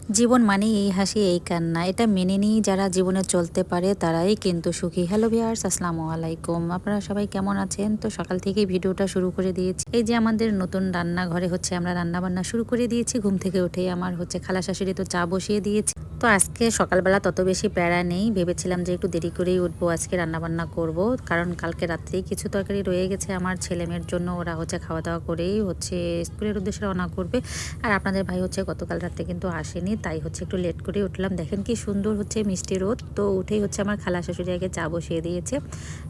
জীবন মানেই এই হাসি এই কান্না, এটা মেনে নিয়ে যারা জীবনে চলতে পারে তারাই কিন্তু সুখী। হ্যালো ভিউয়ার্স, আসসালামু আলাইকুম। আপনারা সবাই কেমন আছেন? তো সকাল থেকেই ভিডিওটা শুরু করে দিয়েছি। এই যে আমাদের নতুন রান্নাঘরে হচ্ছে আমরা রান্না বান্না শুরু করে দিয়েছি। ঘুম থেকে উঠে আমার হচ্ছে খালা শাশুড়ি তো চা বসিয়ে দিয়েছে। তো আজকে সকালবেলা তত বেশি প্যারা নেই, ভেবেছিলাম যে একটু দেরি করেই উঠবো, আজকে রান্নাবান্না করব, কারণ কালকে রাত্রেই কিছু তরকারি রয়ে গেছে আমার ছেলেমেয়ের জন্য। ওরা হচ্ছে খাওয়া দাওয়া করেই হচ্ছে স্কুলের উদ্দেশ্যে রওনা করবে। আর আপনাদের ভাই হচ্ছে গতকাল রাতে কিন্তু আসেনি, তাই হচ্ছে একটু লেট করে উঠলাম। দেখেন কি সুন্দর হচ্ছে মিষ্টি রোদ। তো উঠেই হচ্ছে আমার খালা শাশুড়ি আগে চা বসিয়ে দিয়েছে,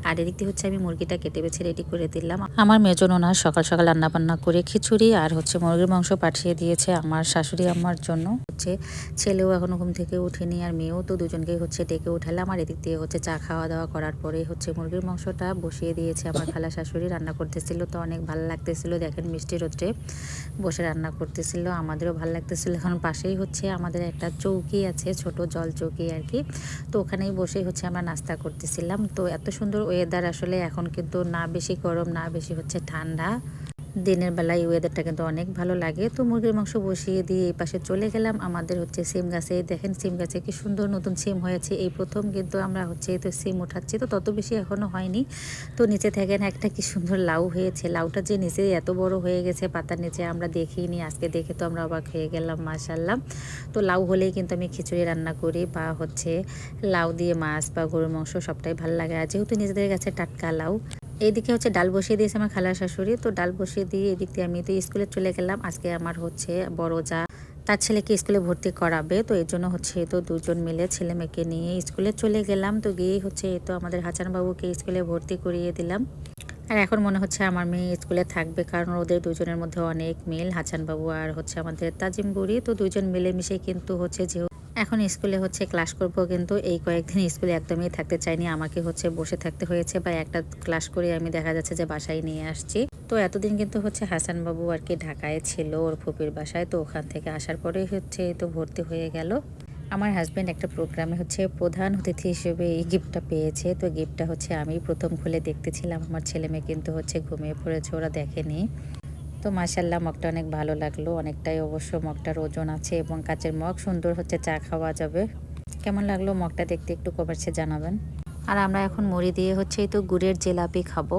আর এদিক দিয়ে হচ্ছে আমি মুরগিটা কেটে বেছে রেডি করে দিলাম। আমার মেজন ওনার সকাল সকাল রান্নাবান্না করে খিচুড়ি আর হচ্ছে মুরগির মাংস পাঠিয়ে দিয়েছে আমার শাশুড়ি আমার জন্য। হচ্ছে ছেলেও এখনো ঘুম থেকে উঠেনি, আর মেয়েও, তো দুজনকেই হচ্ছে ডেকে উঠালাম। আর এদিক দিয়ে হচ্ছে চা খাওয়া দাওয়া করার পরে হচ্ছে মুরগির মাংসটা বসিয়ে দিয়েছে আমার খালা শাশুড়ি। রান্না করতেছিল, তো অনেক ভালো লাগতেছিল। দেখেন মিষ্টি রোদে বসে রান্না করতেছিল, আমাদেরও ভালো লাগতেছিল। এখন পাশেই হচ্ছে আমাদের একটা চৌকি আছে, ছোট জল চৌকি আর কি। তো ওখানেই বসেই হচ্ছে আমরা নাস্তা করতেছিলাম। তো এত সুন্দর ওয়েদার, আসলে এখন কিন্তু না বেশি গরম না বেশি হচ্ছে ঠান্ডা। দিনের বেলায় এই ওয়েদারটা কিন্তু অনেক ভালো লাগে। তো মুরগির মাংস বসিয়ে দিয়ে এই পাশে চলে গেলাম আমাদের হচ্ছে সিম গাছে। দেখেন সিম গাছে কি সুন্দর নতুন সিম হয়েছে, এই প্রথম কিন্তু আমরা হচ্ছে তো সিম উঠাচ্ছি। তো তত বেশি এখনও হয়নি। তো নিচে থেকে না একটা কি সুন্দর লাউ হয়েছে, লাউটা যে নিচে এত বড় হয়ে গেছে পাতার নিচে আমরা দেখিনি, আজকে দেখে তো আমরা অবাক হয়ে গেলাম, মাশাআল্লাহ। তো লাউ হলেই কিন্তু আমি খিচুড়ি রান্না করি, বা হচ্ছে লাউ দিয়ে মাছ বা গরুর মাংস সবটাই ভালো লাগে। আর যেহেতু নিজেদের কাছে টাটকা লাউ, এইদিকে হচ্ছে ডাল বসিয়ে দিয়েছে আমার খালা শাশুড়ি। তো ডাল বসিয়ে দিয়ে এদিক দিয়ে আমি তো স্কুলে চলে গেলাম। আজকে আমার হচ্ছে বড় যা তার ছেলেকে স্কুলে ভর্তি করাবে, তো এই জন্য হচ্ছে তো দুজন মিলে ছেলে মেয়েকে নিয়ে স্কুলে চলে গেলাম। তো গিয়ে হচ্ছে তো আমাদের হাসান বাবুকে স্কুলে ভর্তি করিয়ে দিলাম। আর এখন মনে হচ্ছে আমার মেয়ে স্কুলে থাকবে, কারণ ওদের দুজনের মধ্যে অনেক মিল, হাসান বাবু আর হচ্ছে আমাদের তাজিম বুড়ি। তো দুজন মিলেমিশে কিন্তু হচ্ছে যে এখন স্কুলে হচ্ছে ক্লাস করব, কিন্তু এই কয়েকদিন স্কুলে একদমই থাকতে চাইনি, আমাকে হচ্ছে বসে থাকতে হয়েছে, বা একটা ক্লাস করে আমি দেখা যাচ্ছে যে বাসায় নিয়ে আসছি। তো এতদিন কিন্তু হচ্ছে হাসান বাবু আর কি ঢাকায় ছিল ওর ফুপির বাসায়। তো ওখান থেকে আসার পরে হচ্ছে তো ভর্তি হয়ে গেল। আমার হাজব্যান্ড একটা প্রোগ্রামে হচ্ছে প্রধান অতিথি হিসেবে এই গিফটটা পেয়েছে। তো গিফটটা হচ্ছে আমি প্রথম খুলে দেখতেছিলাম, আমার ছেলে মেয়ে কিন্তু হচ্ছে ঘুমিয়ে পড়েছে, ওরা দেখেনি। তো মাশাল্লাহ মগটা অনেক ভালো লাগলো, অনেকটাই অবশ্য মগটার ওজন আছে, এবং কাচের মগ, সুন্দর হচ্ছে চা খাওয়া যাবে। কেমন লাগলো মগটা দেখতে একটু কমেন্টসে জানাবেন। আর আমরা এখন মুড়ি দিয়ে হচ্ছে তো গুড়ের জিলাপি খাবো,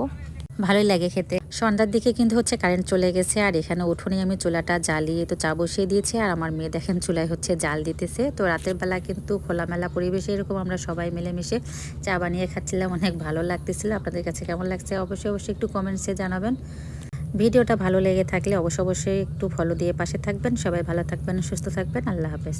ভালোই লাগে খেতে। সন্ধ্যার দিকে কিন্তু হচ্ছে কারেন্ট চলে গেছে, আর এখানে উঠোনে আমি চুলাটা জ্বালিয়ে তো চা বসিয়ে দিয়েছি, আর আমার মেয়ে দেখেন চুলায় হচ্ছে জাল দিতেছে। তো রাতের বেলা কিন্তু খোলামেলা পরিবেশে এরকম আমরা সবাই মিলেমিশে চা বানিয়ে খাচ্ছিলাম, অনেক ভালো লাগতেছিল। আপনাদের কাছে কেমন লাগছে অবশ্যই অবশ্যই একটু কমেন্টসে জানাবেন। ভিডিওটা ভালো লেগে থাকলে অবশ্যই একটু ফলো দিয়ে পাশে থাকবেন। সবাই ভালো থাকবেন, সুস্থ থাকবেন, আল্লাহ হাফেজ।